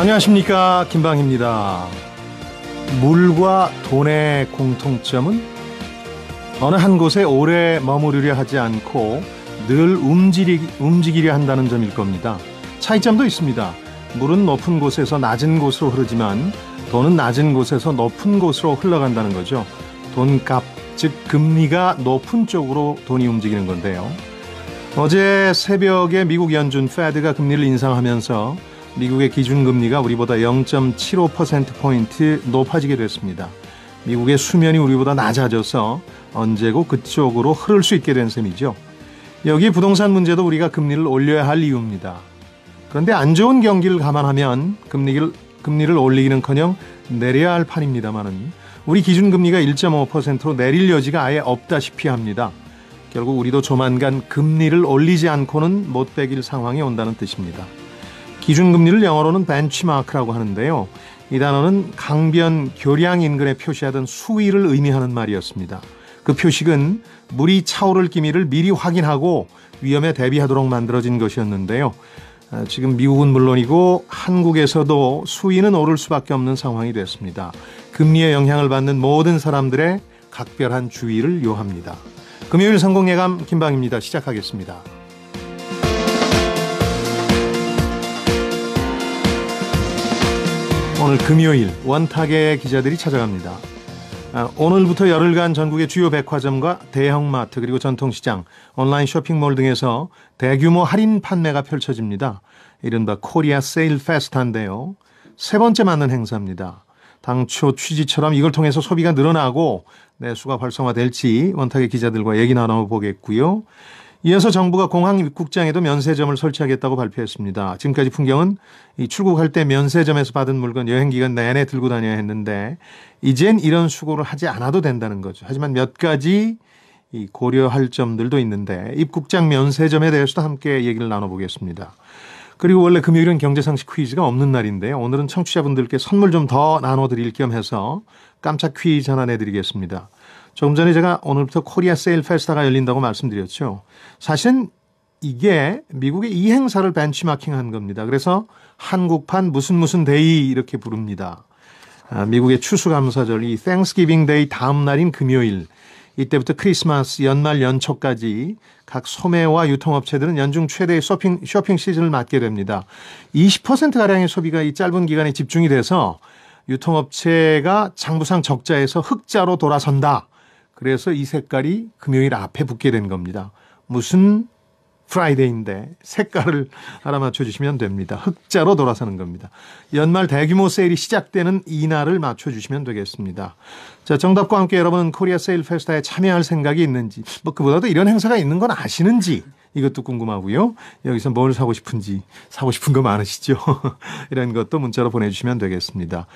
안녕하십니까, 김방입니다. 물과 돈의 공통점은 어느 한 곳에 오래 머무르려 하지 않고 늘 움직이려 한다는 점일 겁니다. 차이점도 있습니다. 물은 높은 곳에서 낮은 곳으로 흐르지만 돈은 낮은 곳에서 높은 곳으로 흘러간다는 거죠. 돈값, 즉 금리가 높은 쪽으로 돈이 움직이는 건데요. 어제 새벽에 미국 연준 페드가 금리를 인상하면서 미국의 기준금리가 우리보다 0.75%포인트 높아지게 됐습니다. 미국의 수면이 우리보다 낮아져서 언제고 그쪽으로 흐를 수 있게 된 셈이죠. 여기 부동산 문제도 우리가 금리를 올려야 할 이유입니다. 그런데 안 좋은 경기를 감안하면 금리를 올리기는커녕 내려야 할 판입니다마는 우리 기준금리가 1.5%로 내릴 여지가 아예 없다시피 합니다. 결국 우리도 조만간 금리를 올리지 않고는 못 베길 상황이 온다는 뜻입니다. 기준금리를 영어로는 벤치마크라고 하는데요. 이 단어는 강변 교량 인근에 표시하던 수위를 의미하는 말이었습니다. 그 표식은 물이 차오를 기미를 미리 확인하고 위험에 대비하도록 만들어진 것이었는데요. 지금 미국은 물론이고 한국에서도 수위는 오를 수밖에 없는 상황이 됐습니다. 금리의 영향을 받는 모든 사람들의 각별한 주의를 요합니다. 금요일 성공예감 김방입니다. 시작하겠습니다. 오늘 금요일 원탁의 기자들이 찾아갑니다. 오늘부터 열흘간 전국의 주요 백화점과 대형마트 그리고 전통시장, 온라인 쇼핑몰 등에서 대규모 할인 판매가 펼쳐집니다. 이른바 코리아 세일 페스타인데요. 세 번째 맞는 행사입니다. 당초 취지처럼 이걸 통해서 소비가 늘어나고 내수가 활성화될지 원탁의 기자들과 얘기 나눠보겠고요. 이어서 정부가 공항 입국장에도 면세점을 설치하겠다고 발표했습니다. 지금까지 풍경은 출국할 때 면세점에서 받은 물건 여행기간 내내 들고 다녀야 했는데 이젠 이런 수고를 하지 않아도 된다는 거죠. 하지만 몇 가지 고려할 점들도 있는데 입국장 면세점에 대해서도 함께 얘기를 나눠보겠습니다. 그리고 원래 금요일은 경제상식 퀴즈가 없는 날인데요. 오늘은 청취자분들께 선물 좀 더 나눠드릴 겸 해서 깜짝 퀴즈 전환해드리겠습니다. 조금 전에 제가 오늘부터 코리아 세일 페스타가 열린다고 말씀드렸죠. 사실은 이게 미국의 이 행사를 벤치마킹한 겁니다. 그래서 한국판 무슨 데이 이렇게 부릅니다. 미국의 추수감사절 이 Thanksgiving Day 다음 날인 금요일, 이때부터 크리스마스, 연말 연초까지 각 소매와 유통업체들은 연중 최대의 쇼핑 시즌을 맞게 됩니다. 20%가량의 소비가 이 짧은 기간에 집중이 돼서 유통업체가 장부상 적자에서 흑자로 돌아선다. 그래서 이 색깔이 금요일 앞에 붙게 된 겁니다. 무슨 프라이데이인데 색깔을 알아맞혀 주시면 됩니다. 흑자로 돌아서는 겁니다. 연말 대규모 세일이 시작되는 이날을 맞춰주시면 되겠습니다. 자, 정답과 함께 여러분은 코리아 세일 페스타에 참여할 생각이 있는지, 그보다도 이런 행사가 있는 건 아시는지 이것도 궁금하고요. 여기서 뭘 사고 싶은지, 사고 싶은 거 많으시죠? 이런 것도 문자로 보내주시면 되겠습니다.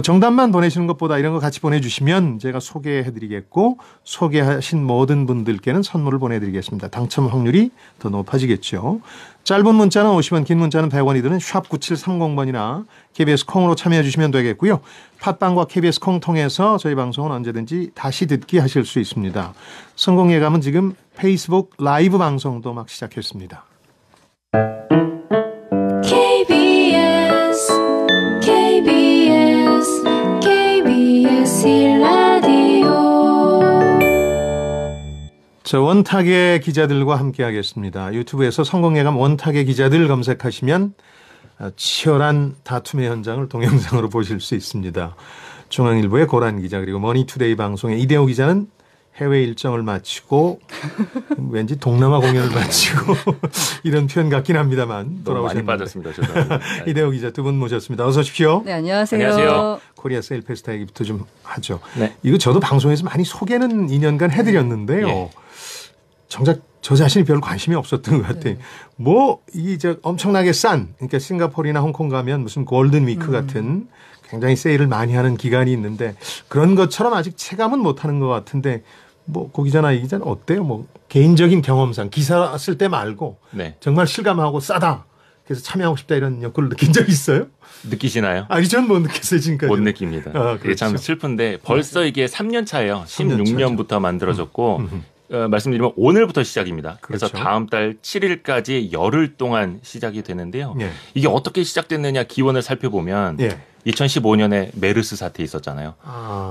정답만 보내시는 것보다 이런 거 같이 보내주시면 제가 소개해드리겠고 소개하신 모든 분들께는 선물을 보내드리겠습니다. 당첨 확률이 더 높아지겠죠. 짧은 문자는 50원, 긴 문자는 100원이 드는 샵 9730번이나 KBS 콩으로 참여해 주시면 되겠고요. 팟빵과 KBS 콩 통해서 저희 방송은 언제든지 다시 듣기 하실 수 있습니다. 성공예감은 지금 페이스북 라이브 방송도 막 시작했습니다. KBS 라디오. 자, 원탁의 기자들과 함께하겠습니다. 유튜브에서 성공예감 원탁의 기자들 검색하시면 치열한 다툼의 현장을 동영상으로 보실 수 있습니다. 중앙일보의 고란 기자 그리고 머니투데이 방송의 이대호 기자는 해외 일정을 마치고 왠지 동남아 공연을 마치고 이런 표현 같긴 합니다만 돌아오셨는데. 많이 빠졌습니다. 죄송합니다. 이대호 기자 두 분 모셨습니다. 어서 오십시오. 네, 안녕하세요. 안녕하세요. 코리아 세일 페스타 얘기부터 좀 하죠. 네. 이거 저도 방송에서 많이 소개는 2년간 해드렸는데요. 예. 정작 저 자신이 별 관심이 없었던 것 같아요. 이게 엄청나게 그러니까 싱가포르나 홍콩 가면 무슨 골든 위크 같은 굉장히 세일을 많이 하는 기간이 있는데 그런 것처럼 아직 체감은 못하는 것 같은데 고 기자나 이 기자는 어때요? 개인적인 경험상 기사 쓸 때 말고 네. 정말 실감하고 싸다. 그래서 참여하고 싶다 이런 욕구를 느낀 적 있어요? 느끼시나요? 아니, 전 못 느꼈어요, 지금까지. 못 느낍니다. 그게 참 슬픈데 벌써 이게 3년 차예요. 16년부터 만들어졌고 말씀드리면 오늘부터 시작입니다. 그래서 그렇죠. 다음 달 7일까지 열흘 동안 시작이 되는데요. 예. 이게 어떻게 시작됐느냐 기원을 살펴보면 예. 2015년에 메르스 사태 있었잖아요.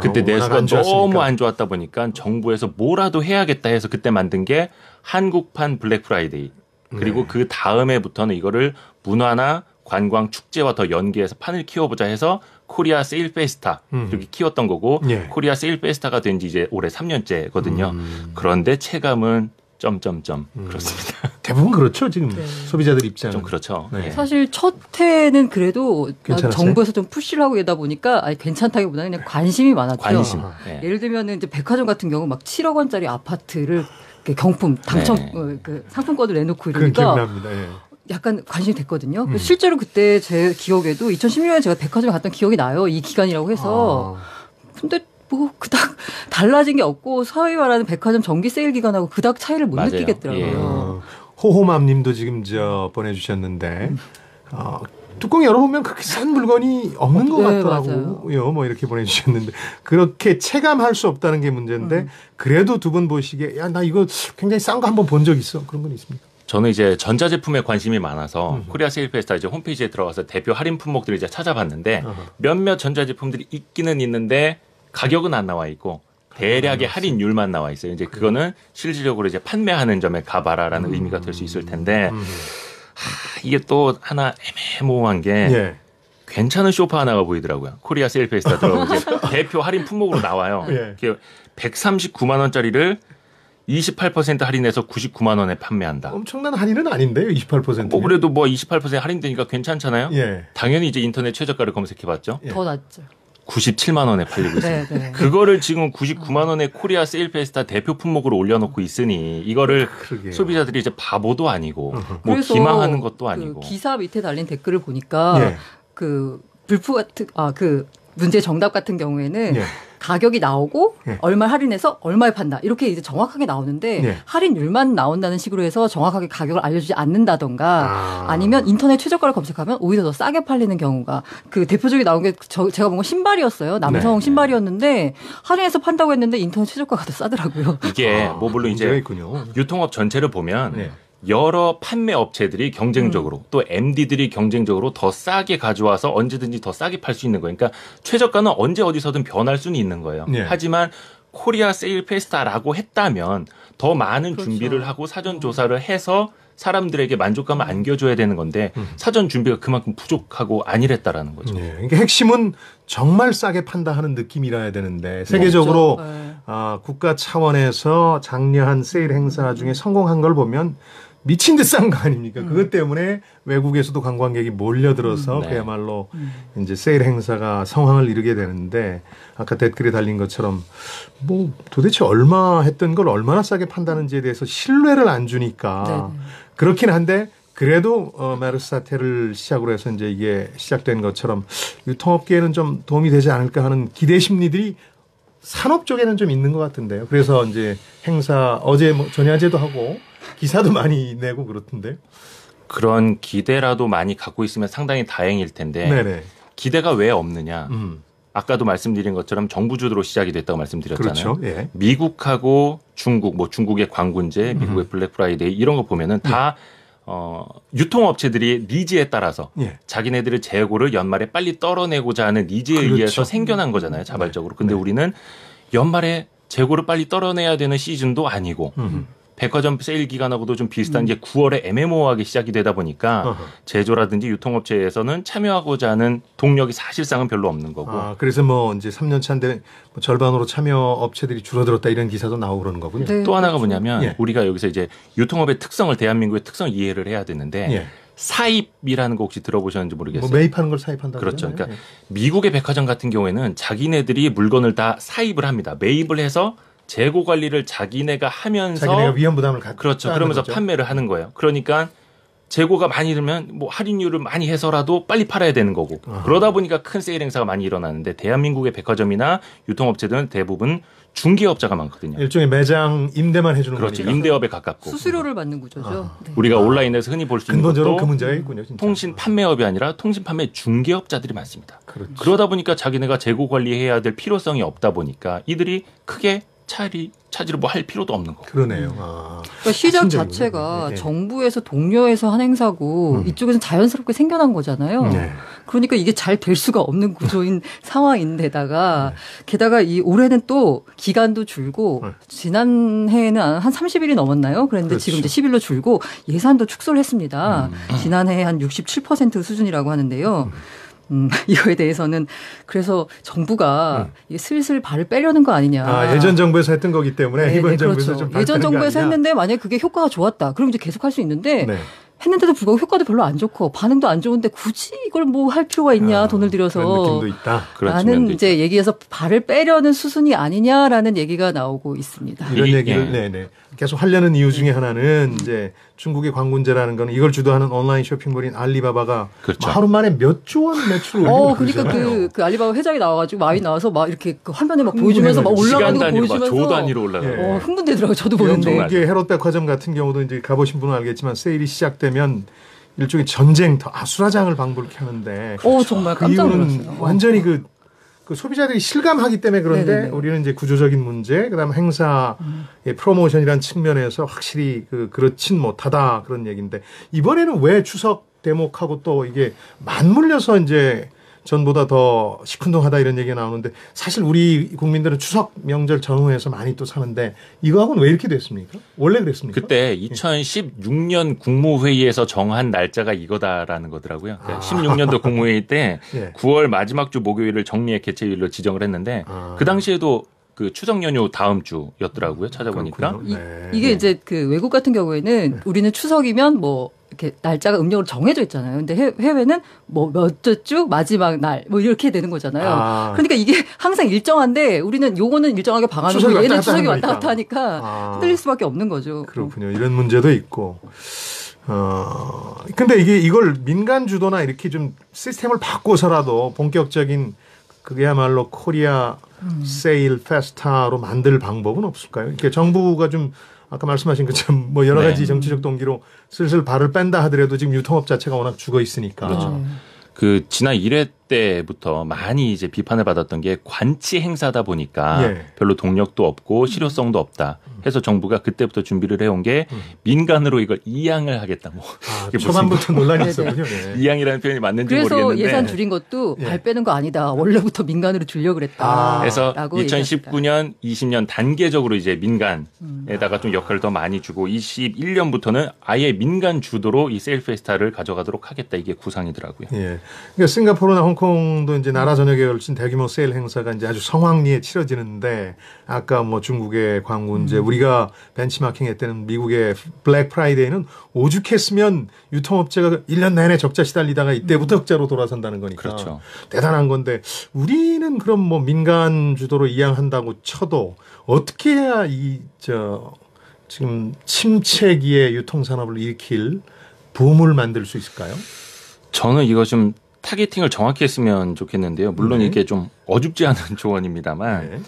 그때 워낙 내수가 안 좋았으니까. 너무 안 좋았다 보니까 정부에서 뭐라도 해야겠다 해서 그때 만든 게 한국판 블랙 프라이데이. 그리고 네. 그 다음에부터는 이거를 문화나 관광 축제와 더 연계해서 판을 키워보자 해서 코리아 세일 페스타 이렇게 키웠던 거고 예. 코리아 세일 페스타가 된 지 이제 올해 3년째거든요. 그런데 체감은 그렇습니다. 대부분 그렇죠. 지금 네. 소비자들 입장은. 좀 그렇죠. 네. 예. 사실 첫 해는 그래도 괜찮았어요? 정부에서 좀 푸시를 하고 있다 보니까 아니, 괜찮다기보다는 그냥 관심이 많았죠. 관심. 아. 예. 예를 들면은 이제 백화점 같은 경우 막 7억 원짜리 아파트를 이렇게 경품 당첨 네. 그 상품권을 내놓고 그건 이러니까 기억납니다. 예. 약간 관심이 됐거든요. 그래서 실제로 그때 제 기억에도 2016년에 제가 백화점에 갔던 기억이 나요. 이 기간이라고 해서. 근데 뭐 그닥 달라진 게 없고 소위 말하는 백화점 정기 세일 기간하고 그닥 차이를 못 맞아요. 느끼겠더라고요. 호호맘님도 지금 보내주셨는데 뚜껑 열어보면 그렇게 싼 물건이 없는 것 네, 같더라고요. 뭐 이렇게 보내주셨는데 그렇게 체감할 수 없다는 게 문제인데 그래도 두 분 보시기에 야 나 이거 굉장히 싼 거 한번 본 적 있어 그런 건 있습니까? 저는 이제 전자제품에 관심이 많아서 코리아 세일 페스타 이제 홈페이지에 들어가서 대표 할인 품목들을 이제 찾아봤는데 몇몇 전자제품들이 있기는 있는데 가격은 안 나와 있고 대략의 할인율만 나와 있어요. 이제 그거는 실질적으로 이제 판매하는 점에 가봐라라는 의미가 될 수 있을 텐데 이게 또 하나 애매모호한 게 예. 괜찮은 쇼파 하나가 보이더라고요. 코리아 세일 페스타 들어가고 이제 대표 할인 품목으로 나와요. 예. 139만 원짜리를 28% 할인해서 99만 원에 판매한다. 엄청난 할인은 아닌데요. 28%. 뭐 그래도 뭐 28% 할인되니까 괜찮잖아요. 예. 당연히 이제 인터넷 최저가를 검색해봤죠. 예. 더 낫죠. 97만 원에 팔리고 있어요. 네, 네. 그거를 지금 99만 원에 코리아 세일 페스타 대표 품목으로 올려놓고 있으니 이거를 그러게요. 소비자들이 이제 바보도 아니고 뭐 그래서 기망하는 것도 아니고. 그 기사 밑에 달린 댓글을 보니까 예. 그 불프 같은 그 문제 정답 같은 경우에는 예. 가격이 나오고 예. 얼마 할인해서 얼마에 판다 이렇게 이제 정확하게 나오는데 예. 할인율만 나온다는 식으로 해서 정확하게 가격을 알려주지 않는다던가 아니면 인터넷 최저가를 검색하면 오히려 더 싸게 팔리는 경우가 그 대표적인 나온 게 제가 본 건 신발이었어요. 남성 네. 신발이었는데 할인해서 판다고 했는데 인터넷 최저가가 더 싸더라고요. 이게 뭐 물론 문제가 이제 있군요. 유통업 전체를 보면 네. 여러 판매 업체들이 경쟁적으로 또 MD들이 경쟁적으로 더 싸게 가져와서 언제든지 더 싸게 팔 수 있는 거예요. 그러니까 최저가는 언제 어디서든 변할 수는 있는 거예요. 네. 하지만 코리아 세일 페스타라고 했다면 더 많은 그렇죠. 준비를 하고 사전 조사를 해서 사람들에게 만족감을 안겨줘야 되는 건데 사전 준비가 그만큼 부족하고 아니랬다라는 거죠. 예. 그러니까 핵심은 정말 싸게 판다 하는 느낌이라야 되는데 세계적으로 네. 국가 차원에서 장려한 세일 행사 중에 성공한 걸 보면 미친 듯 싼 거 아닙니까? 그것 때문에 외국에서도 관광객이 몰려들어서 네. 그야말로 이제 세일 행사가 성황을 이루게 되는데 아까 댓글에 달린 것처럼 뭐 도대체 얼마 했던 걸 얼마나 싸게 판다는지에 대해서 신뢰를 안 주니까 네네. 그렇긴 한데 그래도 메르스 사태를 시작으로 해서 이제 이게 시작된 것처럼 유통업계에는 좀 도움이 되지 않을까 하는 기대 심리들이 산업 쪽에는 좀 있는 것 같은데요. 그래서 이제 행사 어제 뭐 전야제도 하고 기사도 많이 내고 그렇던데. 그런 기대라도 많이 갖고 있으면 상당히 다행일 텐데 네네. 기대가 왜 없느냐. 아까도 말씀드린 것처럼 정부 주도로 시작이 됐다고 말씀드렸잖아요. 그렇죠. 예. 미국하고 중국, 뭐 중국의 광군제, 미국의 블랙 프라이데이 이런 거 보면은 다 유통업체들이 니즈에 따라서 예. 자기네들의 재고를 연말에 빨리 떨어내고자 하는 니즈에 그렇죠. 의해서 생겨난 거잖아요. 자발적으로. 근데 네. 우리는 연말에 재고를 빨리 떨어내야 되는 시즌도 아니고 백화점 세일 기간하고도 좀 비슷한 게 9월에 애매모호하게 시작이 되다 보니까 어허. 제조라든지 유통업체에서는 참여하고자 하는 동력이 사실상은 별로 없는 거고. 그래서 뭐 이제 3년 차인데 뭐 절반으로 참여 업체들이 줄어들었다 이런 기사도 나오고 그러는 거군요. 네. 또 하나가 그렇죠. 뭐냐면 예. 우리가 여기서 이제 유통업의 특성을 대한민국의 특성을 이해를 해야 되는데 예. 사입이라는 거 혹시 들어보셨는지 모르겠어요. 뭐 매입하는 걸 사입한다고 그렇죠. 그러잖아요. 그러니까 미국의 백화점 같은 경우에는 자기네들이 물건을 다 사입을 합니다. 매입을 해서 재고 관리를 자기네가 하면서 자기네가 위험 부담을 갖고 그렇죠. 그러면서 판매를 하는 거예요. 그러니까 재고가 많이 들면 뭐 할인율을 많이 해서라도 빨리 팔아야 되는 거고 그러다 보니까 큰 세일 행사가 많이 일어나는데 대한민국의 백화점이나 유통업체들은 대부분 중개업자가 많거든요. 일종의 매장 임대만 해주는 그렇죠. 거니까. 임대업에 가깝고 수수료를 받는 구조죠. 네. 우리가 온라인에서 흔히 볼 수 있는 근본적으로 것도 그 문제가 있군요. 진짜. 통신 판매업이 아니라 통신 판매 중개업자들이 많습니다. 그렇죠. 그러다 보니까 자기네가 재고 관리해야 될 필요성이 없다 보니까 이들이 크게 차지를 뭐 할 필요도 없는 거고. 그러네요. 그러니까 시장 핵심적이군요. 자체가 네. 정부에서 독려해서 한 행사고 이쪽에서는 자연스럽게 생겨난 거잖아요. 네. 그러니까 이게 잘 될 수가 없는 구조인 상황인데다가 게다가 이 올해는 또 기간도 줄고 지난해에는 한 30일이 넘었나요? 그런데 그렇죠. 지금 이제 10일로 줄고 예산도 축소를 했습니다. 지난해 한 67% 수준이라고 하는데요. 이거에 대해서는 그래서 정부가 이게 슬슬 발을 빼려는 거 아니냐. 예전 정부에서 했던 거기 때문에 네, 이번 네, 정부에서 그렇죠. 좀 예전 발표하는 게 정부에서 아니냐. 했는데 만약에 그게 효과가 좋았다. 그럼 이제 계속 할 수 있는데 네. 했는데도 불구하고 효과도 별로 안 좋고 반응도 안 좋은데 굳이 이걸 뭐 할 필요가 있냐 돈을 들여서 그런 느낌도 있다. 그런 라는 측면도 이제 얘기에서 발을 빼려는 수순이 아니냐라는 얘기가 나오고 있습니다. 이런 이게- 얘기를 네네 계속 하려는 이유 중에 하나는 이제 중국의 광군제라는 거는 이걸 주도하는 온라인 쇼핑몰인 알리바바가 그렇죠. 하루 만에 몇 조 원 매출을 올리고 그러니까 그러잖아요. 그 알리바바 회장이 나와가지고 마윈 나와서 막 이렇게 그 화면에 막 보여주면서 막 시간 올라가는 거 단위로 막 보여주면서 조 단위로 올라가고. 예. 흥분되더라고요. 저도 이런 보는데. 중국의 헤롯백화점 같은 경우도 이제 가보신 분은 알겠지만 세일이 시작되면 일종의 전쟁터 아수라장을 방불케 하는데 정말 그 깜짝 이유는 놀랐어요. 완전히 그 소비자들이 실감하기 때문에 그런데 네네네. 우리는 이제 구조적인 문제, 그다음 행사의 프로모션이라는 측면에서 확실히 그렇진 못하다 그런 얘기인데 이번에는 왜 추석 대목하고 또 이게 맞물려서 이제 전보다 더 시큰둥하다 이런 얘기가 나오는데 사실 우리 국민들은 추석 명절 전후에서 많이 또 사는데 이거하고는 왜 이렇게 됐습니까? 원래 그랬습니까? 그때 2016년 국무회의에서 정한 날짜가 이거다라는 거더라고요. 16년도 국무회의 때 예. 9월 마지막 주 목요일을 정리의 개최일로 지정을 했는데 그 당시에도 그 추석 연휴 다음 주였더라고요. 찾아보니까. 그렇군요. 네. 이게 이제 그 외국 같은 경우에는 우리는 추석이면 뭐 이렇게 날짜가 음력으로 정해져 있잖아요. 근데 해외는 뭐 몇째 주 마지막 날 뭐 이렇게 되는 거잖아요. 그러니까 이게 항상 일정한데 우리는 요거는 일정하게 방하는 추석이 거 얘는 왔다 추석이 갔다 왔다 갔다 하니까 흔들릴 수밖에 없는 거죠. 그렇군요. 이런 문제도 있고. 근데 이걸 민간 주도나 이렇게 좀 시스템을 바꿔서라도 본격적인 그게야말로 코리아 세일 페스타로 만들 방법은 없을까요? 이렇게 정부가 좀 아까 말씀하신 것처럼 뭐 여러 가지 정치적 동기로 슬슬 발을 뺀다 하더라도 지금 유통업 자체가 워낙 죽어 있으니까. 그렇죠. 그 지난 1회 때부터 많이 이제 비판을 받았던 게 관치 행사다 보니까 예. 별로 동력도 없고 실효성도 없다 해서 정부가 그때부터 준비를 해온 게 민간으로 이걸 이양을 하겠다. 뭐 이게 무슨 초반부터 논란이 있었군요. 네. 이양이라는 표현이 맞는지 그래서 모르겠는데 예산 줄인 것도 예. 발 빼는 거 아니다. 원래부터 민간으로 주려고 그랬다. 그래서 라고 2019년, 20년 단계적으로 이제 민간에다가 좀 역할을 더 많이 주고 21년부터는 아예 민간 주도로 이 세일 페스타를 가져가도록 하겠다. 이게 구상이더라고요. 예. 그러니까 싱가포르나 홍콩도 이제 나라 전역에 걸친 대규모 세일 행사가 이제 아주 성황리에 치러지는데 아까 뭐 중국의 광군제 우리가 벤치마킹 했다는 미국의 블랙 프라이데이는 오죽했으면 유통업체가 1년 내내 적자 시달리다가 이때부터 흑자로 돌아선다는 거니까 그렇죠. 대단한 건데 우리는 그럼 뭐 민간 주도로 이양한다고 쳐도 어떻게 해야 지금 침체기의 유통산업을 일으킬 붐을 만들 수 있을까요? 저는 이거 좀 타겟팅을 정확히 했으면 좋겠는데요. 물론 네. 이게 좀 어줍지 않은 조언입니다만 네.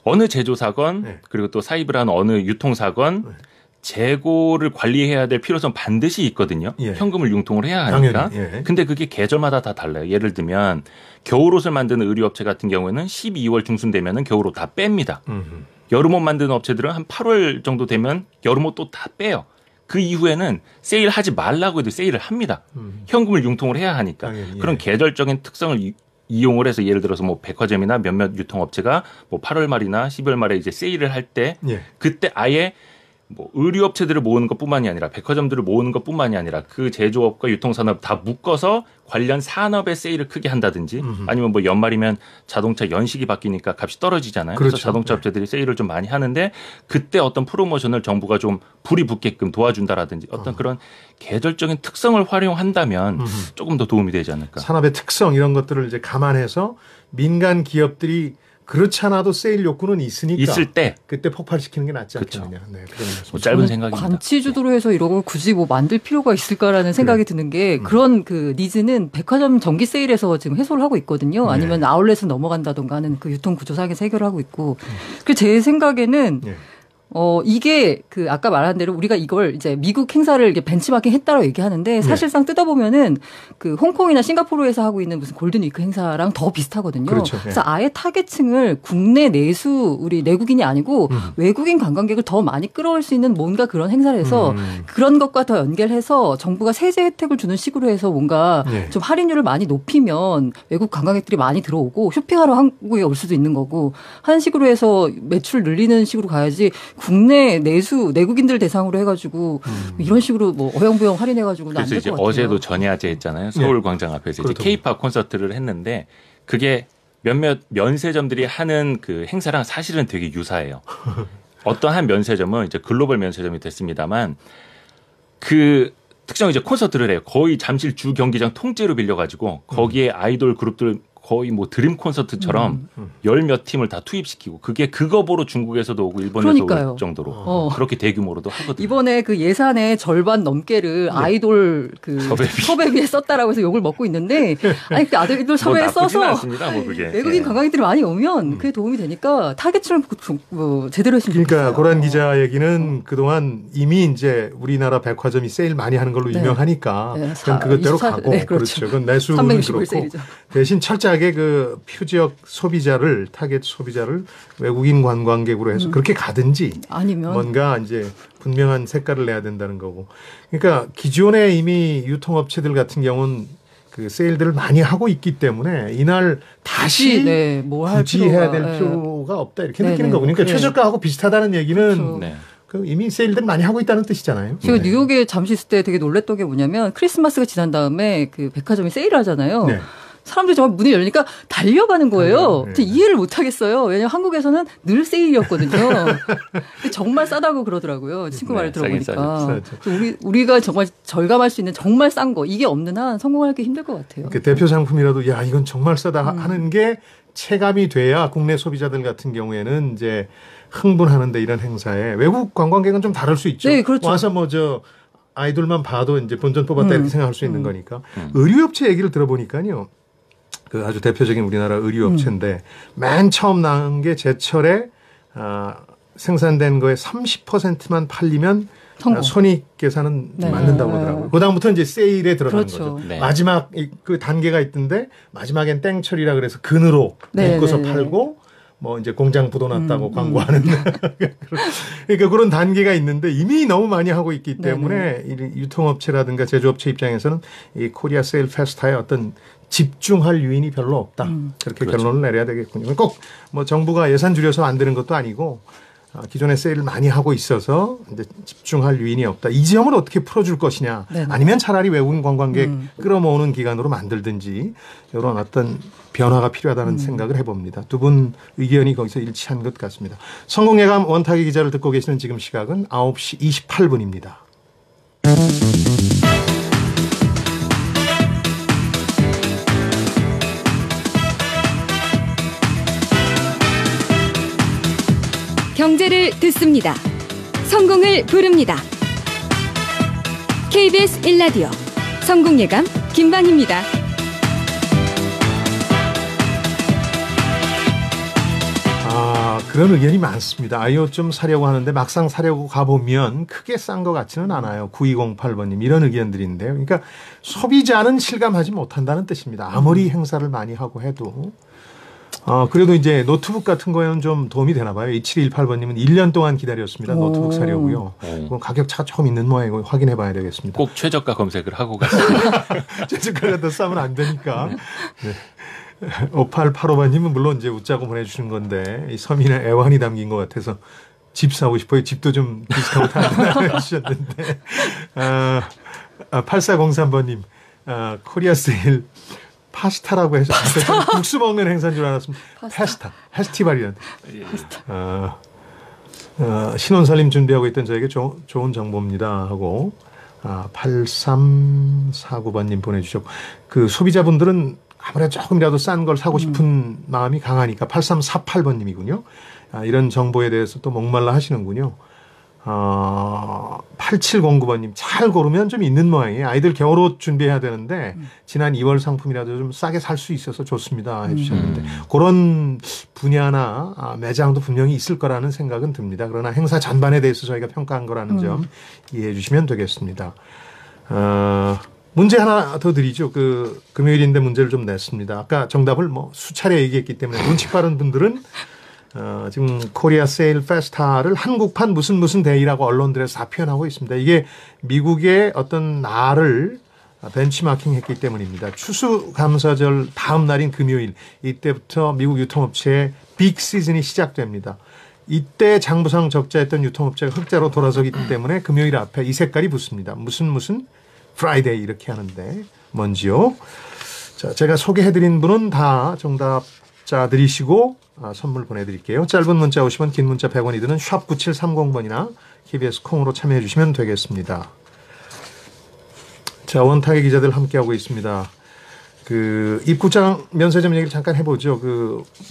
어느 제조사건 네. 그리고 또 사입을 한 어느 유통사건 네. 재고를 관리해야 될 필요성 반드시 있거든요. 예. 현금을 융통을 해야 하니까. 당연히, 예. 근데 그게 계절마다 다 달라요. 예를 들면 겨울옷을 만드는 의류업체 같은 경우에는 12월 중순 되면은 겨울옷 다 뺍니다. 여름옷 만드는 업체들은 한 8월 정도 되면 여름옷 또 다 빼요. 그 이후에는 세일하지 말라고 해도 세일을 합니다. 현금을 융통을 해야 하니까. 당연히, 예. 그런 계절적인 특성을 이용을 해서 예를 들어서 뭐 백화점이나 몇몇 유통업체가 뭐 8월 말이나 12월 말에 이제 세일을 할 때 예. 그때 아예 뭐 의류업체들을 모으는 것뿐만이 아니라 백화점들을 모으는 것뿐만이 아니라 그 제조업과 유통산업 다 묶어서 관련 산업의 세일을 크게 한다든지 아니면 뭐 연말이면 자동차 연식이 바뀌니까 값이 떨어지잖아요. 그렇죠. 그래서 자동차 업체들이 세일을 좀 많이 하는데 그때 어떤 프로모션을 정부가 좀 불이 붙게끔 도와준다라든지 어떤 그런 계절적인 특성을 활용한다면 조금 더 도움이 되지 않을까. 산업의 특성 이런 것들을 이제 감안해서 민간 기업들이 그렇지 않아도 세일 욕구는 있으니까 있을 때 그때 폭발시키는 게 낫지 그렇죠. 않겠느냐. 네, 그런 말씀. 뭐 짧은 생각입니다. 관치 주도로 해서 이런 걸 굳이 뭐 만들 필요가 있을까라는 생각이 드는 게 그런 그 니즈는 백화점 정기 세일에서 지금 해소를 하고 있거든요. 아니면 아울렛을 넘어간다던가 하는 그 유통 구조상에서 해결을 하고 있고. 그 제 생각에는 예. 이게 그 아까 말한 대로 우리가 이걸 이제 미국 행사를 이렇게 벤치마킹 했다고 얘기하는데 사실상 뜯어보면은 그 홍콩이나 싱가포르에서 하고 있는 무슨 골든위크 행사랑 더 비슷하거든요. 그렇죠. 그래서 아예 타겟층을 국내 내수 우리 내국인이 아니고 외국인 관광객을 더 많이 끌어올 수 있는 뭔가 그런 행사를 해서 그런 것과 더 연결해서 정부가 세제 혜택을 주는 식으로 해서 뭔가 좀 할인율을 많이 높이면 외국 관광객들이 많이 들어오고 쇼핑하러 한국에 올 수도 있는 거고 하는 식으로 해서 매출 늘리는 식으로 가야지 국내 내수 내국인들 대상으로 해가지고 이런 식으로 뭐 어영부영 할인해가지고는 안 그래서 될 이제 것 같아요. 어제도 전야제 했잖아요. 서울광장 앞에서 이제 K-팝 콘서트를 했는데 그게 몇몇 면세점들이 하는 그 행사랑 사실은 되게 유사해요. 어떤 한 면세점은 이제 글로벌 면세점이 됐습니다만 그 특정 이제 콘서트를 해요. 거의 잠실 주 경기장 통째로 빌려가지고 거기에 아이돌 그룹들 거의 뭐 드림 콘서트처럼 열 몇 팀을 다 투입시키고 그거 보러 중국에서도 오고 일본에서 올 정도로 그렇게 대규모로도 하거든요. 이번에 그 예산의 절반 넘게를 아이돌 그 섭외비에 썼다라고 해서 욕을 먹고 있는데 아니 그 아이돌 섭외에 써서 않습니다, 뭐 그게. 외국인 관광객들이 많이 오면 그게 도움이 되니까 타겟층을 뭐 제대로 했으면 좋겠어요. 그러니까 고란 기자 얘기는 그동안 이미 이제 우리나라 백화점이 세일 많이 하는 걸로 유명하니까 그냥 그것대로 가고 그렇죠. 그건 내수는 그렇고 세일이죠. 대신 철저하게 그 표지역 소비자를 타겟 소비자를 외국인 관광객으로 해서 그렇게 가든지 아니면 뭔가 이제 분명한 색깔을 내야 된다는 거고. 그러니까 기존에 이미 유통업체들 같은 경우는 그 세일들을 많이 하고 있기 때문에 이날 다시 굳이 해야 될 필요가 없다 이렇게 느끼는 거고. 그러니까 최저가하고 비슷하다는 얘기는 그렇죠. 그 이미 세일들 많이 하고 있다는 뜻이잖아요. 제가 뉴욕에 잠시 있을 때 되게 놀랬던 게 뭐냐면 크리스마스가 지난 다음에 그 백화점이 세일을 하잖아요. 사람들이 정말 문이 열리니까 달려가는 거예요. 이해를 못 하겠어요. 왜냐하면 한국에서는 늘 세일이었거든요. 근데 정말 싸다고 그러더라고요. 친구 말을 들어보니까. 우리가 정말 절감할 수 있는 정말 싼 거 이게 없는 한 성공하기 힘들 것 같아요. 그 대표 상품이라도 야 이건 정말 싸다 하는 게 체감이 돼야 국내 소비자들 같은 경우에는 이제 흥분하는데 이런 행사에 외국 관광객은 좀 다를 수 있죠. 네, 그렇죠. 와서 뭐 저 아이돌만 봐도 이제 본전 뽑았다 이렇게 생각할 수 있는 거니까. 의류업체 얘기를 들어보니까요. 그 아주 대표적인 우리나라 의류업체인데 맨 처음 나온 게 제철에 생산된 거에 30%만 팔리면 손익 계산은 맞는다고 그러더라고요. 그다음부터 이제 세일에 들어가는 거죠. 마지막 그 단계가 있던데 마지막엔 땡처리라 그래서 근으로 묶어서 팔고 뭐 이제 공장 부도났다고 광고하는 그러니까 그런 단계가 있는데 이미 너무 많이 하고 있기 때문에 이 유통업체라든가 제조업체 입장에서는 이 코리아 세일 페스타에 어떤 집중할 요인이 별로 없다. 그렇게 결론을 내려야 되겠군요. 꼭 뭐 정부가 예산 줄여서 만드는 것도 아니고 기존에 세일을 많이 하고 있어서 이제 집중할 요인이 없다. 이 지점을 어떻게 풀어줄 것이냐. 아니면 차라리 외국인 관광객 끌어모으는 기간으로 만들든지 이런 어떤 변화가 필요하다는 생각을 해봅니다. 두 분 의견이 거기서 일치한 것 같습니다. 성공예감 원탁의 기자를 듣고 계시는 지금 시각은 9시 28분입니다. 경제를 듣습니다. 성공을 부릅니다. KBS 1라디오 성공예감 김방희입니다. 그런 의견이 많습니다. 아이옷 좀 사려고 하는데 막상 사려고 가보면 크게 싼 것 같지는 않아요. 9208번님 이런 의견들인데요. 그러니까 소비자는 실감하지 못한다는 뜻입니다. 아무리 행사를 많이 하고 해도. 그래도 이제 노트북 같은 거에는 좀 도움이 되나 봐요. 2718번님은 1년 동안 기다렸습니다. 노트북 사려고요. 가격 차가 조금 있는 모양이고 확인해 봐야 되겠습니다. 꼭 최저가 검색을 하고 갔습니다. 최저가가 더 싸면 안 되니까. 네. 5885번님은 물론 이제 웃자고 보내주시는 건데 이 서민의 애환이 담긴 것 같아서 집 사고 싶어요. 집도 좀 디스카운트 안 된다고 해주셨는데 8403번님 코리아 세일 파스타라고 해서 국수 먹는 행사인 줄 알았습니다. 페스티벌이란. 신혼살림 준비하고 있던 저에게 좋은 정보입니다 하고 8349번님 보내주셨고 그 소비자분들은 아무래도 조금이라도 싼 걸 사고 싶은 마음이 강하니까 8348번님이군요. 이런 정보에 대해서 또 목말라 하시는군요. 8709번님 잘 고르면 좀 있는 모양이에요. 아이들 겨울옷 준비해야 되는데 지난 2월 상품이라도 좀 싸게 살 수 있어서 좋습니다 해주셨는데 그런 분야나 매장도 분명히 있을 거라는 생각은 듭니다. 그러나 행사 전반에 대해서 저희가 평가한 거라는 점 이해해 주시면 되겠습니다. 문제 하나 더 드리죠. 금요일인데 문제를 좀 냈습니다. 아까 정답을 뭐 수차례 얘기했기 때문에 눈치 빠른 분들은 지금 코리아 세일 페스타를 한국판 무슨 데이라고 언론들에서 다 표현하고 있습니다. 이게 미국의 어떤 날을 벤치마킹 했기 때문입니다. 추수감사절 다음 날인 금요일 이때부터 미국 유통업체의 빅 시즌이 시작됩니다. 이때 장부상 적자했던 유통업체가 흑자로 돌아서기 때문에 금요일 앞에 이 색깔이 붙습니다. 무슨 프라이데이 이렇게 하는데 뭔지요. 자, 제가 소개해드린 분은 다 정답자들이시고 선물 보내드릴게요. 짧은 문자 50원, 긴 문자 100원이 드는 샵 9730번이나 KBS 콩으로 참여해 주시면 되겠습니다. 자, 원탁의 기자들 함께하고 있습니다. 입국장 면세점 얘기를 잠깐 해보죠.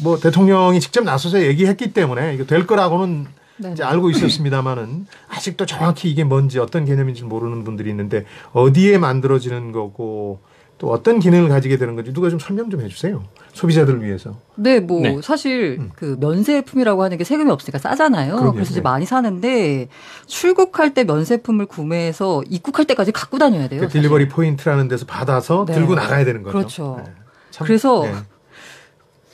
뭐 대통령이 직접 나서서 얘기했기 때문에 이거 될 거라고는 이제 알고 있었습니다만은 아직도 정확히 이게 뭔지 어떤 개념인지 모르는 분들이 있는데 어디에 만들어지는 거고 또 어떤 기능을 가지게 되는 건지 누가 좀 설명 좀 해주세요. 소비자들을 위해서. 네, 사실 면세품이라고 하는 게 세금이 없으니까 싸잖아요. 그러게요. 그래서 이제 많이 사는데 출국할 때 면세품을 구매해서 입국할 때까지 갖고 다녀야 돼요. 딜리버리 포인트라는 데서 받아서 들고 나가야 되는 거죠. 그렇죠. 네. 그래서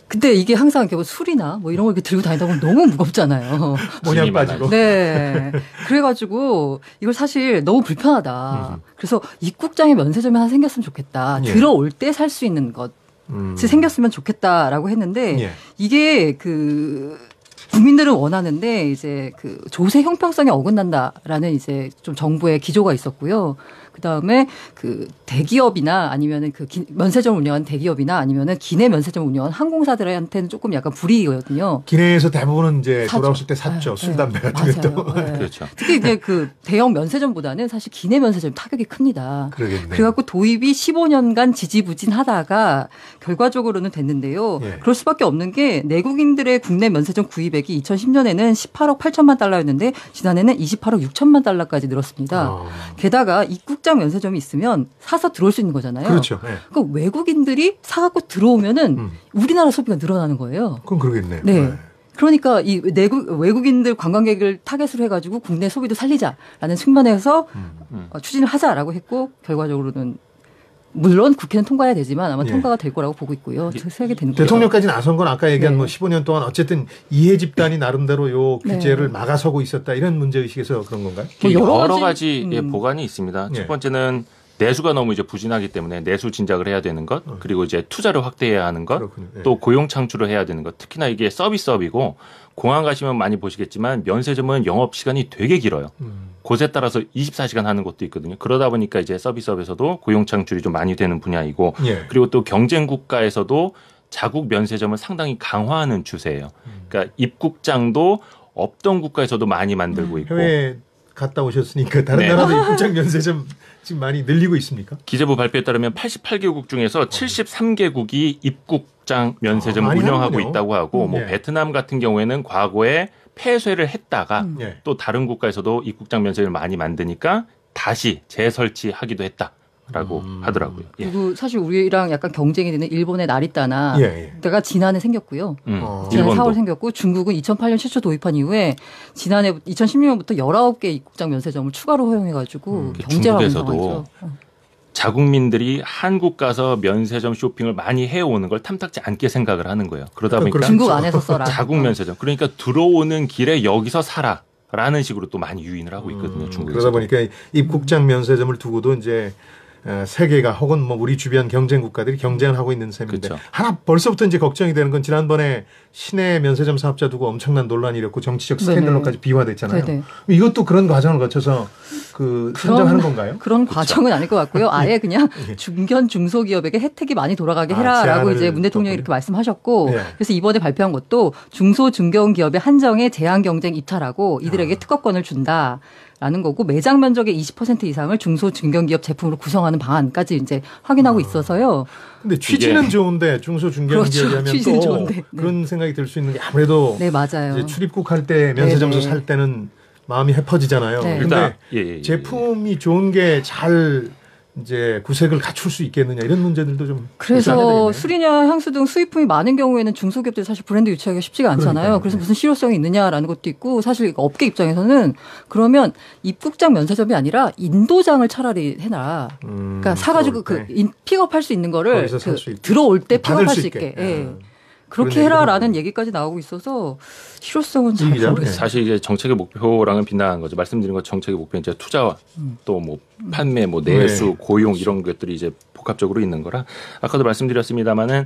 근데 이게 항상 이렇게 술이나 뭐 이런 걸 이렇게 들고 다니다 보면 너무 무겁잖아요. 모양 빠지고. 네. 그래가지고 이걸 사실 너무 불편하다. 그래서 입국장에 면세점이 하나 생겼으면 좋겠다. 들어올 때 살 수 있는 것이 생겼으면 좋겠다라고 했는데 이게 국민들은 원하는데 이제 조세 형평성에 어긋난다라는 이제 좀 정부의 기조가 있었고요. 그다음에 대기업이나 아니면은 면세점 운영하는 대기업이나 아니면은 기내 면세점 운영하는 항공사들한테는 조금 약간 불이익이거든요. 기내에서 대부분은 이제 돌아오실 때 샀죠. 술, 담배 같은 것도. 그렇죠. 특히 이제 대형 면세점보다는 사실 기내 면세점 타격이 큽니다. 그러겠네요. 그래갖고 도입이 15년간 지지부진하다가 결과적으로는 됐는데요. 그럴 수밖에 없는 게 내국인들의 국내 면세점 구입액이 2010년에는 18억 8천만 달러였는데 지난해는 28억 6천만 달러까지 늘었습니다. 게다가 입국장 면세점이 있으면 사서 들어올 수 있는 거잖아요. 그렇죠. 그러니까 외국인들이 사갖고 들어오면은 우리나라 소비가 늘어나는 거예요. 그럼 그러겠네요. 네. 그러니까 이 외국인들 관광객을 타겟으로 해가지고 국내 소비도 살리자라는 측면에서 추진을 하자라고 했고 결과적으로는 물론 국회는 통과해야 되지만 아마 통과가 될 거라고 보고 있고요. 세게 되는 거죠. 대통령까지 나선 건 아까 얘기한 15년 동안 어쨌든 이해 집단이 나름대로 요 규제를 막아서고 있었다 이런 문제의식에서 그런 건가요? 여러 가지 보관이 있습니다. 첫 번째는 내수가 너무 이제 부진하기 때문에 내수 진작을 해야 되는 것, 그리고 이제 투자를 확대해야 하는 것, 또 고용 창출을 해야 되는 것. 특히나 이게 서비스업이고 공항 가시면 많이 보시겠지만 면세점은 영업 시간이 되게 길어요. 곳에 따라서 24시간 하는 것도 있거든요. 그러다 보니까 이제 서비스업에서도 고용 창출이 좀 많이 되는 분야이고, 그리고 또 경쟁 국가에서도 자국 면세점을 상당히 강화하는 추세예요. 그러니까 입국장도 없던 국가에서도 많이 만들고 있고. 해외 갔다 오셨으니까 다른 나라도 입국장 면세점 지금 많이 늘리고 있습니까? 기재부 발표에 따르면 88개국 중에서 73개국이 입국장 면세점을 운영하고 있다고 하고 뭐 베트남 같은 경우에는 과거에 폐쇄를 했다가 또 다른 국가에서도 입국장 면세점을 많이 만드니까 다시 재설치하기도 했다라고 하더라고요. 그리고 사실 우리랑 약간 경쟁이 되는 일본의 나리타나 때가 지난해 생겼고요. 지난해 4월 생겼고 중국은 2008년 최초 도입한 이후에 지난해 2016년부터 19개 입국장 면세점을 추가로 허용해가지고 경쟁하고 있는 상황이죠. 자국민들이 한국 가서 면세점 쇼핑을 많이 해오는 걸 탐탁지 않게 생각을 하는 거예요. 그러다 보니까 중국 안에서 써라. 자국 면세점. 그러니까 들어오는 길에 여기서 사라라는 식으로 또 많이 유인을 하고 있거든요. 중국에서. 그러다 보니까 입국장 면세점을 두고도 이제 세계가 혹은 뭐 우리 주변 경쟁 국가들이 경쟁을 하고 있는 셈인데 하나 벌써부터 이제 걱정이 되는 건 지난번에 시내 면세점 사업자 두고 엄청난 논란이 일었고 정치적 스캔들로까지 비화됐잖아요. 이것도 그런 과정을 거쳐서 선정하는 건가요? 그런 과정은 아닐 것 같고요. 아예 그냥 중견 중소기업에게 혜택이 많이 돌아가게 해라라고 이제 문 대통령이 이렇게 말씀하셨고 그래서 이번에 발표한 것도 중소 중견기업의 한정에 제한 경쟁 입찰하고 이들에게 특허권을 준다. 라는 거고 매장 면적의 20% 이상을 중소 중견기업 제품으로 구성하는 방안까지 이제 확인하고 있어서요. 근데 취지는 좋은데 중소 중견기업이라면 또 그런 생각이 들 수 있는 게 아무래도 맞아요. 이제 출입국할 때 면세점에서 살 때는 마음이 헤퍼지잖아요. 네. 근데 예. 제품이 좋은 게 잘 이제 구색을 갖출 수 있겠느냐 이런 문제들도 좀 그래서 술이냐 향수 등 수입품이 많은 경우에는 중소기업들이 사실 브랜드 유치하기가 쉽지가 않잖아요. 그러니까요. 그래서 무슨 실효성이 있느냐라는 것도 있고 사실 업계 입장에서는 그러면 입국장 면세점이 아니라 인도장을 차라리 해놔. 그러니까 사가지고 픽업할 수 있는 거를 거기서 살수 있게. 들어올 때 받을 픽업할 수 수 있게. 있게. 예. 그렇게 해라라는 얘기까지 나오고 있어서 실효성은 잘 모르겠어요. 사실 이제 정책의 목표랑은 빗나간 거죠. 말씀드린 것 정책의 목표는 이제 투자와 또 뭐 판매, 뭐 내수, 고용 이런 것들이 이제 복합적으로 있는 거라 아까도 말씀드렸습니다만은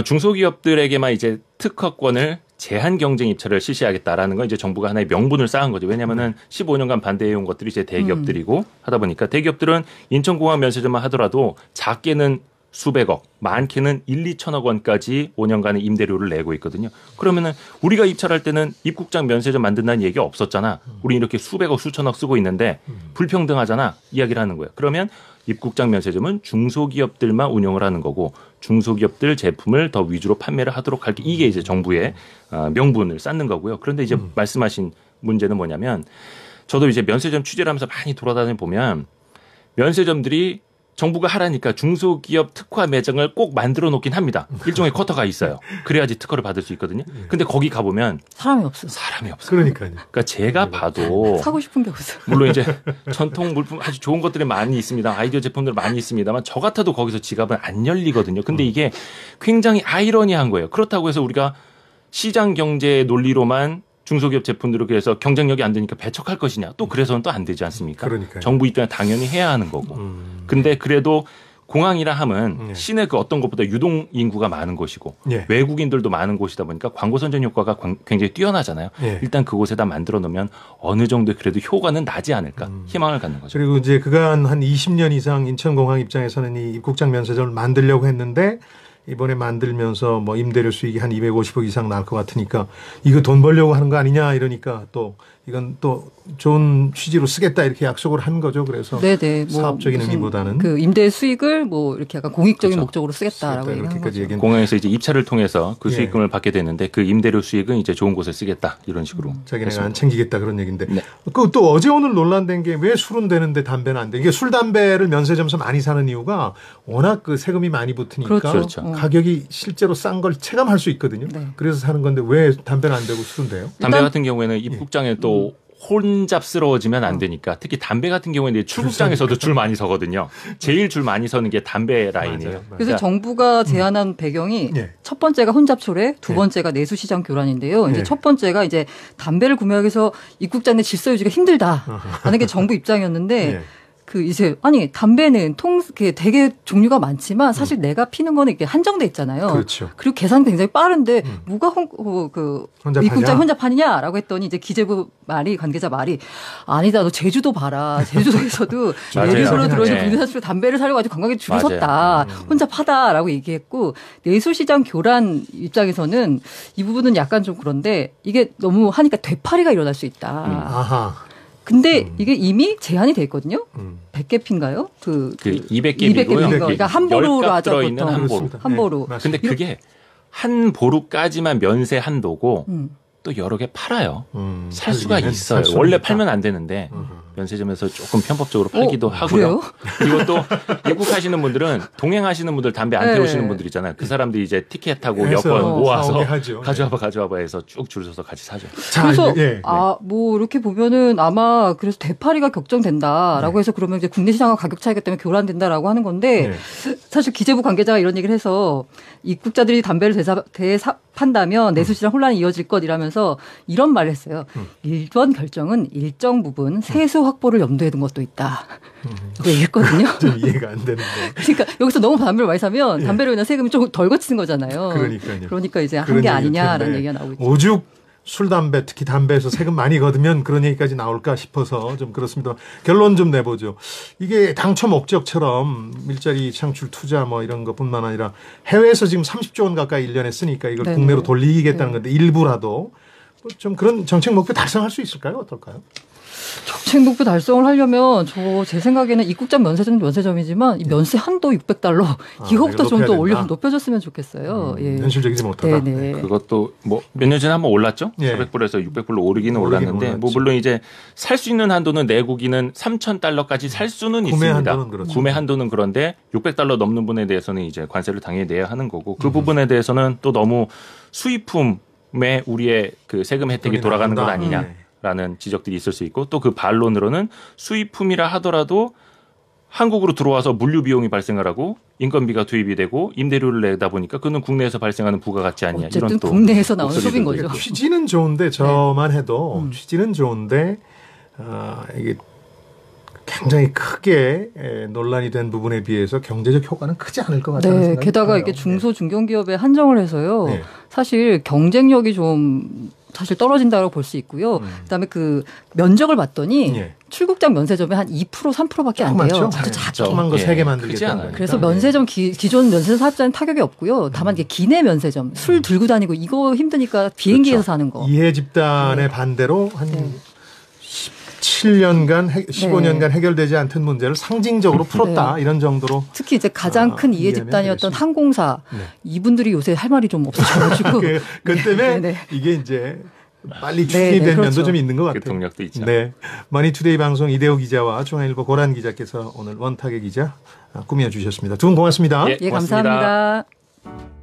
중소기업들에게만 이제 특허권을 제한 경쟁 입찰을 실시하겠다라는 건 이제 정부가 하나의 명분을 쌓은 거죠. 왜냐하면은 15년간 반대해온 것들이 이제 대기업들이고 하다 보니까 대기업들은 인천공항 면세점만 하더라도 작게는 수백억, 많게는 1, 2천억 원까지 5년간의 임대료를 내고 있거든요. 그러면은 우리가 입찰할 때는 입국장 면세점 만든다는 얘기가 없었잖아. 우리 이렇게 수백억, 수천억 쓰고 있는데 불평등하잖아. 이야기를 하는 거예요. 그러면 입국장 면세점은 중소기업들만 운영을 하는 거고 중소기업들 제품을 더 위주로 판매를 하도록 할게. 이게 이제 정부의 명분을 쌓는 거고요. 그런데 이제 말씀하신 문제는 뭐냐면 저도 이제 면세점 취재를 하면서 많이 돌아다니 보면 면세점들이 정부가 하라니까 중소기업 특화 매장을 꼭 만들어 놓긴 합니다. 일종의 쿼터가 있어요. 그래야지 특허를 받을 수 있거든요. 근데 거기 가보면 사람이 없어. 사람이 없어요. 그러니까요. 그러니까 제가 봐도 사고 싶은 게 없어. 물론 이제 전통 물품 아주 좋은 것들이 많이 있습니다. 아이디어 제품들 많이 있습니다만 저 같아도 거기서 지갑은 안 열리거든요. 근데 이게 굉장히 아이러니한 거예요. 그렇다고 해서 우리가 시장 경제의 논리로만 중소기업 제품들을 그래서 경쟁력이 안 되니까 배척할 것이냐. 또 그래서는 또 안 되지 않습니까? 그러니까요. 정부 입장에 당연히 해야 하는 거고. 근데 그래도 공항이라 하면 시내 그 어떤 것보다 유동 인구가 많은 곳이고 외국인들도 많은 곳이다 보니까 광고 선전 효과가 굉장히 뛰어나잖아요. 일단 그곳에다 만들어 놓으면 어느 정도 그래도 효과는 나지 않을까 희망을 갖는 거죠. 그리고 이제 그간 한 20년 이상 인천공항 입장에서는 이 입국장 면세점을 만들려고 했는데 이번에 만들면서 뭐 임대료 수익이 한 250억 이상 날 것 같으니까 이거 돈 벌려고 하는 거 아니냐 이러니까 또 이건 또 좋은 취지로 쓰겠다 이렇게 약속을 한 거죠. 그래서 네네, 뭐 사업적인 의미보다는 그 임대 수익을 뭐 이렇게 약간 공익적인 그렇죠. 목적으로 쓰겠다라고 얘기한 거죠. 공항에서 이제 입찰을 통해서 그 수익금을 받게 되는데 그 임대료 수익은 이제 좋은 곳에 쓰겠다 이런 식으로. 자기네가 안 챙기겠다 그런 얘기인데 그 또 어제 오늘 논란된 게 왜 술은 되는데 담배는 안 돼? 이게 술 담배를 면세점에서 많이 사는 이유가 워낙 그 세금이 많이 붙으니까 그렇죠. 가격이 실제로 싼 걸 체감할 수 있거든요. 그래서 사는 건데 왜 담배는 안 되고 술은 돼요? 담배 같은 경우에는 입국장에 또 혼잡스러워지면 안 되니까 특히 담배 같은 경우에는 출국장에서도 줄 많이 서거든요. 제일 줄 많이 서는 게 담배 라인이에요. 맞아요. 그래서 정부가 제안한 배경이 첫 번째가 혼잡초래, 두 번째가 내수시장 교란인데요. 이제 첫 번째가 이제 담배를 구매하기 위해서 입국장 내 질서 유지가 힘들다라는 게 정부 입장이었는데 그 이제 아니 담배는 되게 종류가 많지만 사실 내가 피는 거는 이게 한정돼 있잖아요. 그렇죠. 그리고 계산이 굉장히 빠른데 누가 입국장 혼잡하느냐라고 했더니 이제 기재부 관계자 말이 아니다 너 제주도 봐라. 제주도에서도 내륙으로 들어오신 국내산수로 담배를 사려고 아주 관광객 줄을 섰다. 혼잡하다라고 얘기했고 내수시장 교란 입장에서는 이 부분은 약간 좀 그런데 이게 너무 하니까 되팔이가 일어날 수 있다. 아하. 근데 이게 이미 제한이 돼 있거든요. 100개 피인가요? 그 200개이고요. 그러니까 한 보루로 하죠, 들어있는 보통. 한 보루. 한 보루. 근데 그게 한 보루까지만 면세 한도고 또 여러 개 팔아요. 살 수가 있어요. 원래 팔면 안 되는데 면세점에서 조금 편법적으로 팔기도 하고요. 그래요? 그리고 또 입국하시는 분들은 동행하시는 분들 담배 안 태우시는 분들 있잖아요. 그 사람들이 이제 티켓하고 여권 모아서 가져와봐 해서 쭉 줄 서서 같이 사죠. 그래서 뭐 이렇게 보면은 아마 그래서 되팔이가 격정된다라고 해서 그러면 이제 국내 시장과 가격 차이가 때문에 교란된다라고 하는 건데 사실 기재부 관계자가 이런 얘기를 해서 입국자들이 담배를 판다면 내수시장 혼란이 이어질 것이라면서 이런 말을 했어요. 이번 결정은 일정 부분 세수 확보를 염두에 둔 것도 있다. 그 얘기했거든요. 좀 이해가 안 되는데. 그러니까 여기서 너무 담배를 많이 사면 담배로 인한 세금이 좀 덜 거치는 거잖아요. 그러니까요. 그러니까 이제 한 게 아니냐라는 얘기가 나오고 있죠. 오죽 술, 담배, 특히 담배에서 세금 많이 거두면 그런 얘기까지 나올까 싶어서 좀 그렇습니다. 결론 좀 내보죠. 이게 당초 목적처럼 일자리 창출 투자 뭐 이런 것뿐만 아니라 해외에서 지금 30조 원 가까이 1년에 쓰니까 이걸 국내로 돌리겠다는 건데 일부라도 좀 그런 정책 목표 달성할 수 있을까요? 어떨까요? 정책 목표 달성을 하려면 제 생각에는 입국장 면세점이지만 이 면세 한도 600달러 이것도 좀 더 높여줬으면 좋겠어요. 예. 현실적이지 못하다. 네네. 그것도 뭐 몇 년 전에 한번 올랐죠. 예. 400불에서 600불로 오르기는 올랐는데 뭐 물론 이제 살 수 있는 한도는 내국인은 3,000달러까지 살 수는 구매 있습니다. 한도는 그렇죠. 구매 한도는 그런데 600달러 넘는 분에 대해서는 이제 관세를 당연히 내야 하는 거고 그 부분에 대해서는 또 너무 수입품에 우리의 그 세금 혜택이 돌아가는 것 아니냐라는 지적들이 있을 수 있고 또 그 반론으로는 수입품이라 하더라도 한국으로 들어와서 물류 비용이 발생을 하고 인건비가 투입이 되고 임대료를 내다 보니까 그는 국내에서 발생하는 부가가치 아니냐. 어쨌든 이런 또 국내에서 나오는 소비인 거죠. 취지는 좋은데 저만 해도 취지는 좋은데 이게 굉장히 크게 논란이 된 부분에 비해서 경제적 효과는 크지 않을 것 같다는 생각이 게다가 들어요. 이게 중소 중견기업에 한정을 해서요. 네. 사실 경쟁력이 좀 사실 떨어진다고 볼 수 있고요. 그다음에 그 면적을 봤더니 예. 출국장 면세점이 한 2% 3%밖에 안 돼요. 아주 조그만 거 3개 만들겠다는 크지 않아요. 거니까. 그래서 면세점 기존 면세점 사업자는 타격이 없고요. 다만 이게 기내 면세점 술 들고 다니고 이거 힘드니까 비행기에서 그렇죠. 사는 거. 이해 집단의 반대로 한 17년간 15년간 해결되지 않던 문제를 상징적으로 풀었다. 이런 정도로. 특히 이제 가장 큰 이해 이해는 집단이었던 되겠습니다. 항공사 이분들이 요새 할 말이 좀 없어져가지고 그 때문에 네네. 이게 이제 빨리 추진된 면도 그렇죠. 좀 있는 것 같아요. 그 동력도 있죠. 네, 머니투데이 방송 이대호 기자와 중앙일보 고란 기자께서 오늘 원탁의 기자 꾸며주셨습니다. 두 분 고맙습니다. 예, 예, 고맙습니다. 감사합니다.